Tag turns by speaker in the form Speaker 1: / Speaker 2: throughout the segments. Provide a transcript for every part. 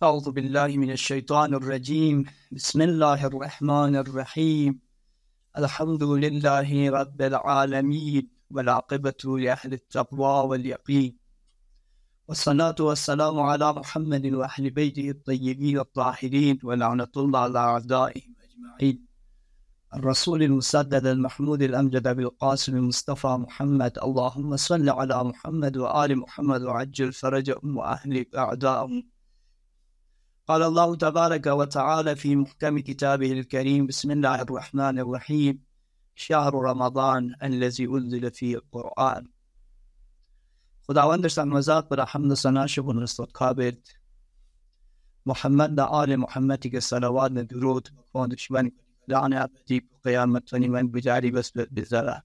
Speaker 1: أعوذ بالله من الشيطان الرجيم. بسم الله الرحمن الرحيم. الحمد لله رب العالمين والعاقبة لأهل التقوى واليقين، والصلاة والسلام على محمد وأهل بيته الطيبين الطاهرين، ولعنة الله على أعدائهم أجمعين. الرسول المسدد المحمود الأمجد بالقاسم المصطفى محمد، اللهم صل على محمد وآل محمد وعجل فرجهم وأهلك أعدائهم. قال الله تبارك وتعالى في محكم كتابه الكريم: بسم الله الرحمن الرحيم. شهر رمضان الذي أنزل فيه القرآن. خداوند سرمزاد بر حمد و ثناش و نستکابد محمد و آل محمدی که صلوات و درود بخواندش من لعن ابدی قیامت و من بجاری بس بذره.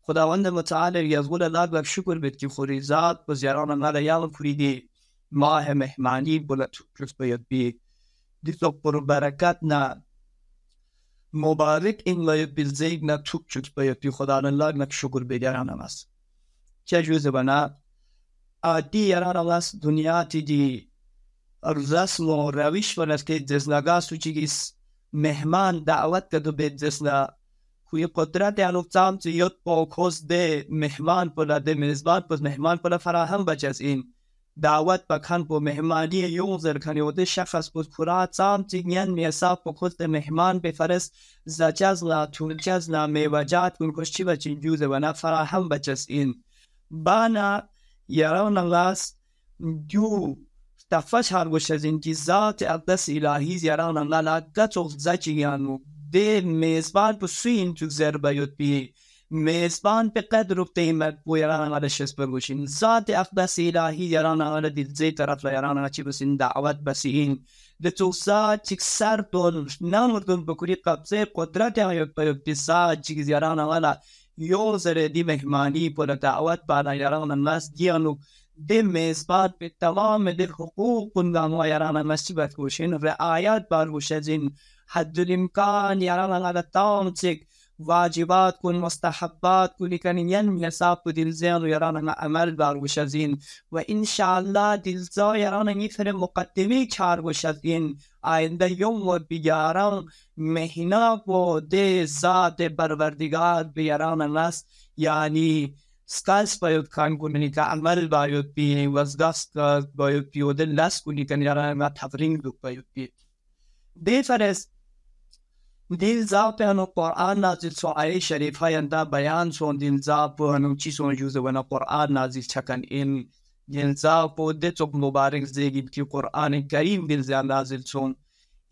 Speaker 1: خداوند متعال یزغول الله و شکر بد که خوریزاد و زیاران مال یال فریدی ماه مهمانی بلد شکر باید بی دیتو پر برکت نه مبارک این باید بیزید نه توک شکر باید بی خدا الله نه شکر بیارانم است. چه جوزه بنا عادی یارانم است دنیا تیدی رسم و روش ونفتی دزنگاه سوچیگیس مهمان دعوت کدو به دزنا کوی قدرت یعنی تام تیوت با کس ده مهمان پلا ده میزبان پس مهمان پلا فراهم بچه این دعوت بکن با مهمانی یوزر کنی و ده شخص بود کرا تام تیگین میساف با کس ده مهمان بفرست زجزنا تونجزنا میوجات کن کشی بچه جوزه و فراهم بچه این بانا یاران الله جو تفش هر گوش از این که ذات اقدس الهی زیاران الله لگت و زجیانو ده میزبان پر سوین تو زربایوت بی میزبان به قدر و قیمت بو یاران الله شست برگوشین ذات اقدس الهی یاران الله دید زی طرف یاران الله چی بسین دعوت بسین ده تو ذات چیک سر دون نمردون بکوری قبضه قدرت آیوت بایوت بی ذات چیک یاران الله یوزر دی مهمانی پر دعوت بانا یاران الله دیانو ده میزبان به تمام ده حقوق و یاران مسیبت کوشین رعایت برگوش از این حد الامکان یاران الله تام چک واجبات کن مستحبات کنی کنین ین حساب کو دلزیان و یاران الله عمل برگوش از این و انشاءالله دلزا یاران نیفر مقدمی چارگوش از این آینده یوم و بیاران مهنا و ده ذات پروردگار بیاران الله یعنی سکالس باید کن کنی که عمل باید بی وزگست باید بی و دل لس کنی که یاران ما تفرینگ دو باید بی دی فرست دیل زاب هنو قرآن نازل سو آیه شریف های اندا بیان سون دیل زاب هنو چی سون جوزه ونو قرآن نازل چکن این دیل زاب و دیتو مبارک زیگید که قرآن کریم دیل زیان نازل سون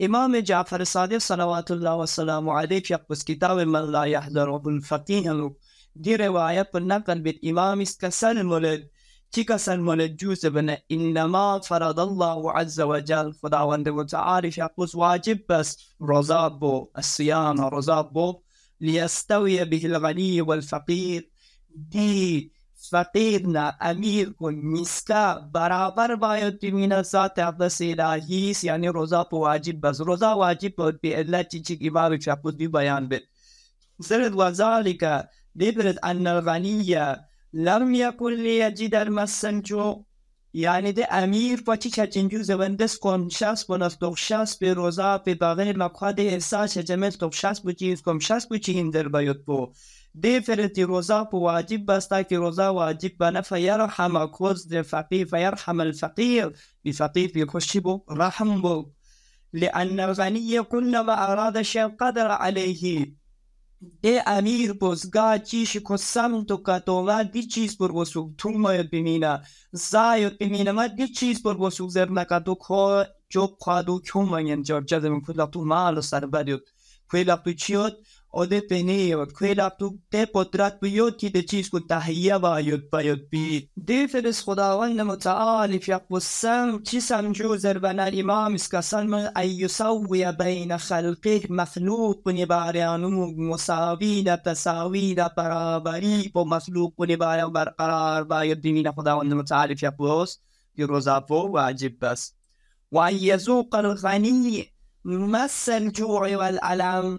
Speaker 1: امام جعفر صادق صلوات الله و سلام علیه یقبس کتاب من لا یحضره الفقیه هنو دی روایت پر نقل بید امام است کسل مولد چی کسل مولد جوزه بنا انما فرض الله عز وجل خداوند متعال یقبس واجب بس روزه بو الصيام روزه بو لیستوی به الغنی والفقیر دی فقیرنا امیر کن مسکا برابر باید بمین ذات اقدس الهی یعنی روزه بو واجب بس روزه واجب بود بی علت چی امام یقبس بی بیان بید زرد و ذالک دیبرد ان الغنیه لم یکن لیجد المسنجو یعنی ده امیر پاچی چچنجو زبندس کن شخص بناس دو شخص به روزا به بغیر مقاد احساس جمعل دو شخص بچیز کم شخص بچین در باید بو ده فرد روزا بو واجب بستا که روزا واجب بنا فیرحم کوز ده فقیر فیرحم الفقیر بفقیر بکشی بو رحم بو لأن الغنی كلما اراد شيء قدر علیه ده امیر بزگاه چیش که سمت و کتولا دی چیز پر بسوک تو ماید بمینه زاید بمینه ما دی چیز پر بسوک زر نکتو که جب خوادو که ماین جاب جده من کوی لپتو مال سر بدید کوی لپتو چیود او ده پنیود کوی لپتو ده قدرت بیود که ده چیز که تحییه باید بی ده فرس خداوند متعال یقبسم چی سمجو زر بنا امام اسکسن ایسوی بین خلقه مخلوق کنی باریانو مساوین تساوین برابری با مخلوق کنی باریان برقرار باید دیمین خداوند متعال یقبس دی روزا بو واجب بس و یزوق الغنی مس الجوع والعلم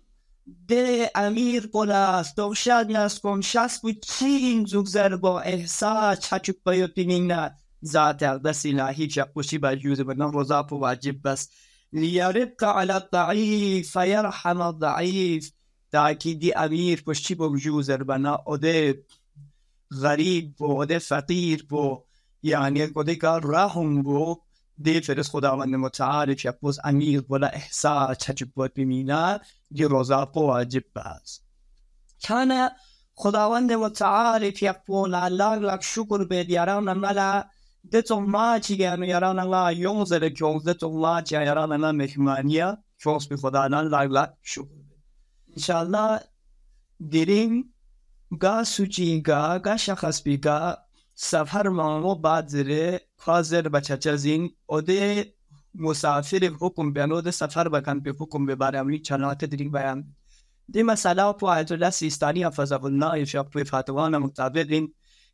Speaker 1: ده امیر بلاست دوشد نست کن شست بود چین زوگزر با احساس چچک باید بینینه ذات اقدس الهی که خوشی بر جوز بنا روزا پو واجب بس لیرق علی الضعیف فیرحم الضعیف تاکیدی امیر پشتی با جوز بنا اده غریب بو اده فقیر بو یعنی اده که رحم بو دی فرس خداوند متعال که پوز امیر ولا احساس چچک بود بمینه دی روزا پو واجب بس کانه خداوند متعال که پول الله لک شکر به دیاران ملا دتو ما چیگه یاران الله یونزه که دتو ما چیگه یاران الله مهمانیه چونس به خداوند لک شکر انشالله دیریم گا سوچی گا شخص بیگا سفر مامو بعد زره خازر بچچزین اده مسافر حکم بیانو ده سفر بکن به حکم بباره امری چنات دیریم بیان دی مسئله پو آیت الله سیستانی حفظه الله شاق پوی فاتوان مطابقین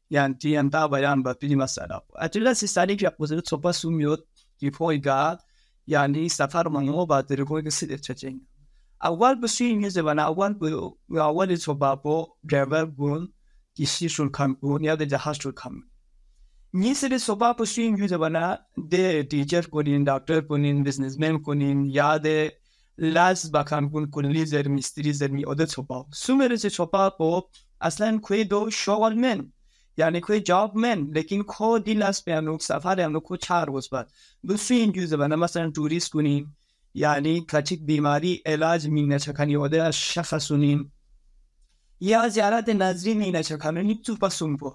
Speaker 1: یعنی تی انتا بیان با پیدی مسئله پو آیت الله سیستانی که اقوزره صبح سومیود دی پوی گا یعنی سفر مامو بعد زره پوی گسید چچین اول بسوی میزه بنا اول صبح پو دربر بون کسی شل کم بون یا ده جهاز شل کم نیسری صبح بسوی میزه بنا ده تیچر کنین دکتر کنین بزنسمن کنین یا ده لاز بکن کن کلی زر میستری زر می عادت صبح سومرز صبح پو اصلا کوی دو شغل من یعنی کوی جاب من لیکن کو دی لاز بیانو سفر بیانو کو 4 روز بعد بسوی میزه بنا مثلا توریست کنین یعنی کچک بیماری علاج می نچکنی عده شخصونین یا زیارت نظری می نچکنی تو پسون پو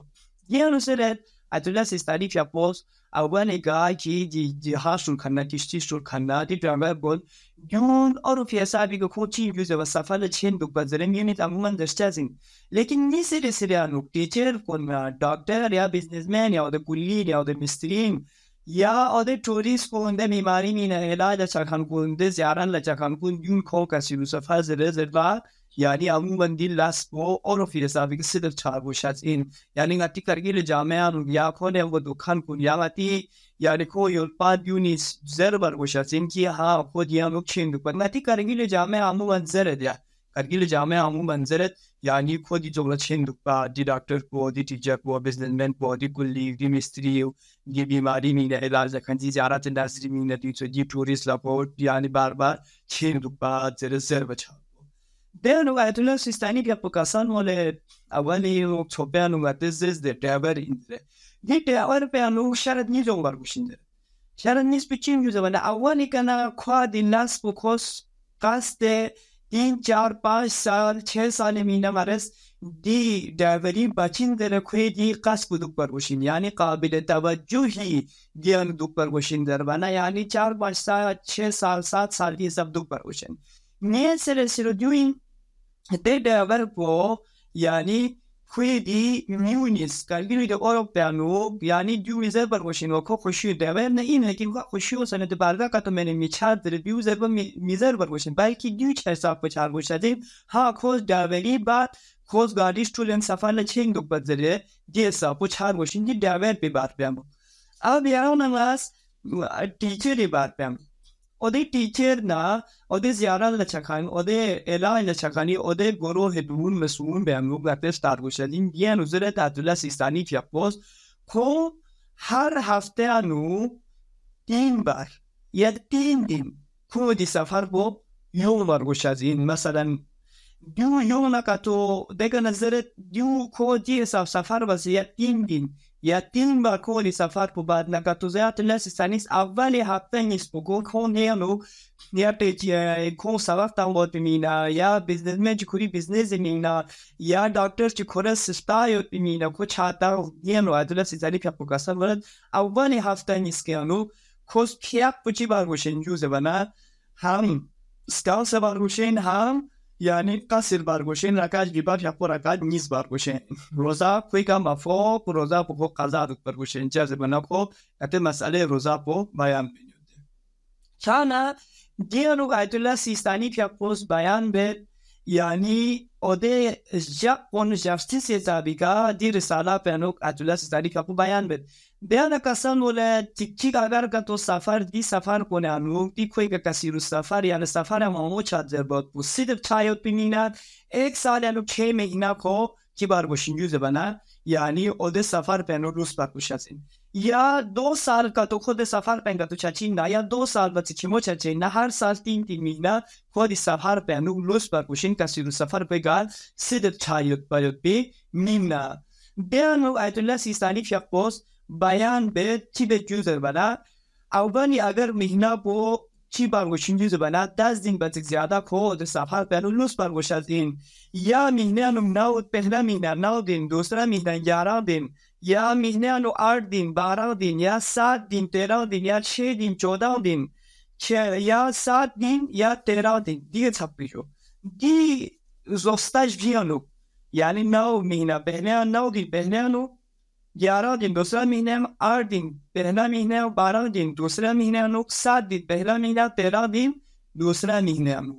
Speaker 1: یه نوزره اتولا سیستانی که پوز اول گاه که جهاشون کنه کشتیشون کنه دی درمه بود یون آرو پیسابی که کوچی بیوزه و سفر چین دو بزره میونید عموما داشته ازین لیکن نیسری سریانو تیچر کن دکتر یا بیزنسمن یا ده کلی یا ده مسترین یا آده توریست کنده میماری مینه علاج چکن کنده زیاران لچکن کنده یون کن کسی رو سفر زره زرده یعنی عموما دی لست بو آرو فیلسافی که صدف 4 باشد این یعنی نتی کرگیل جامعه یا کنه و دکان کن یا نتی یعنی که یلپاد یونیس زر بر باشد این که ها خود یا نکشین دکن نتی کرگیل جامعه عموما زرد یا کرگیل جامعه عموما زرد یعنی کودی جمله چند با دی دکتر با دی تیچر با بیزنسمن با دی کلی دی مستری و دی بیماری مینه علاج کن دی زیارت نظری مینه دی تو دی توریست لپورت یعنی بار چند با زر بچه دیانو آیت الله سیستانی که پکاسان مال اولی و چوبیانو و دزز ده دربر ایندره دی دربر بیانو شرط نیز اونور گوشینده شرط نیز به چیم جوزه بنده اولی کنه خواه دی نصب و کس قصد این 4-5 سال 6 سال مینه مرس دی دربری بچین داره که دی قصد دوک برگوشین یعنی قابل توجهی دیانو دوک برگوشین در بنده یعنی 4-5 سال 6 سال 7 سال دی سب دوک برگوشین نه سر دیوین ده دربر با یعنی که دی میونیست کارگیل ده آرو بیانو یعنی دیو میزر برگوشین و که خوشی دربر نه اینه که خوشی و سنت برده که تو منی میچرد داره دیو زر میزر برگوشین بلکه دیو چه حساب بچار گوشدیم ها کوز دربری بعد کوز گاردیش طول سفر لچنگ دوک بزره دی حساب بچار گوشین دی دربر بی بار بیامو او بیارون هست تیچری بار بیامو اده تیچر نه اده زیارت لچکانی اده اعلان لچکانی اده گروه دون مسئول به امروز گفتش درگوشدیم یه نوزره تعدیل سیستانی که باز که هر هفته انو 3 بار یا 3 دن که دی سفر با یون برگوشدیم مثلا دیو یون نکتو دیگه نظرت دیو که دی سفر بازی یا 3 دن یا 3 بار کولی سفر پو بعد نکتو زیاد لسیستانیست اولی هفته نیست بگو کن نیانو یا پیچی کن سوقت هم بود بمینه یا بیزنسمن چی کوری بیزنس بمینه یا دکتر چی کوره سستایت بمینه که چهتا نیانو ادو لسیستانی پیاک بکاسن ولد اولی هفته نیست که انو کس پیاک بچی برگوشن جوزه بنا هم ستانس برگوشن هم یعنی کثیر برگوشین رکعت بیبار یا پر رکعت نیز برگوشین روزا کوی کم افو روزا پو قضا دک برگوشین چیزی بنا کو ات مسئله روزا پو بیان بینید چانا دیانو آیت الله سیستانی که پوز بیان به یعنی اده جاپون جاستیس زابیگا دی رساله پنوک آیت الله سیستانی که پو بیان به بیان کسان ولی تیک اگر که تو سفر دی سفر کنه انو دی کوی که کسی رو سفر یعنی سفر همو چاد زرباد بود سیدف چایوت بینید 1 سال انو 6 مهینه کو کی بار باشین جوزه بنا یعنی اده سفر پنو روز بر باشین یا 2 سال کا تو خود سفر پنگا تو چچین نه، یا 2 سال بچه چیمو چچین نه، هر سال 3 مهینه خودی سفر پنو لوس برگوشین کسی رو سفر بگل سیدت چایت باید بی میمنه. بیانو آیت الله سیستانی فیقوز بیان به چی به جوزر بنا اولی اگر مهینه بو چی برگوشین جوزر بنا 10 دن بچه زیاده خود سفر پنو لوس برگوش از این، یا مهینه نو پهلا مهینه 9 دن، دوسرا مهینه 11 دن، یا مهینه نو 8 دن 12 دن، یا 7 دن 13 دن، یا 6 دن 14 دن، یا 7 دن یا 13 دن دیگه تپی شو دی زستش بیانو، یعنی 9 مهینه پهلا 9 دن پهلا نو 11 دن، دوسرا مهینه 8 دن، پهلا مهینه 12 دن، دوسرا مهینه نو 7 دن، پهلا مهینه 13 دن، دوسرا مهینه نو.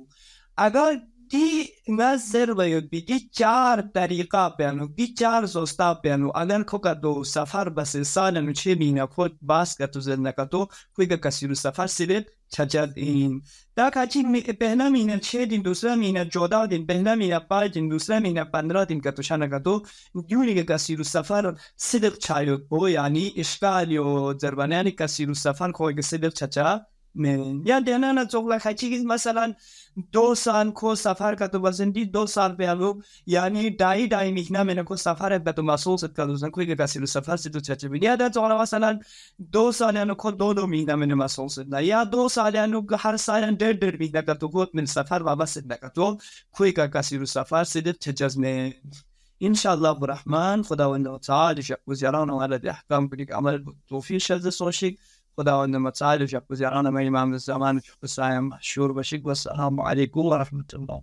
Speaker 1: اگر دی نظر باید بگی 4 طریقه بیانو، دی 4 زستا بیانو. اگر که دو سفر بس سال نو 6 مهینه خود باز که تو زنده که تو کوئی که کسی رو سفر سیرد چجد این دا کچی پهلا مهینه 6 دن، دوسرا مهینه 14 دن، پهلا مهینه 5 دن، دوسرا مهینه 15 دن که تو شنه که تو دیونی که کسی رو سفر سیرد چاید بو، یعنی اشکال یا دربانیانی کسی رو سفر کوئی که سیرد چجد من. یا دینا نه چوغلا خچی مثلا 2 سال کو سفر کا تو بزندی 2 سال بیانو، یعنی 2.5 مهینه من کو سفر به تو مسئول ست کدوزن کوئی که کسی رو سفر سی تو چچه بید. یا دا مثلا 2 سال یعنی کو 2 مهینه من مسئول ست نه، یا 2 سال یعنی هر سال 1.5 مهینه که تو گفت من سفر و بس نه که تو کوئی که کسی رو سفر سی تو چچه نه. انشاءالله برحمن خداوند تعالی شکوزیاران و علی احکام بلیک عمل توفیق شد سوشی. خداوند متعال شکوزیاران ما امام زمان و سایم مشهور بشید و السلام علیکم و رحمت الله.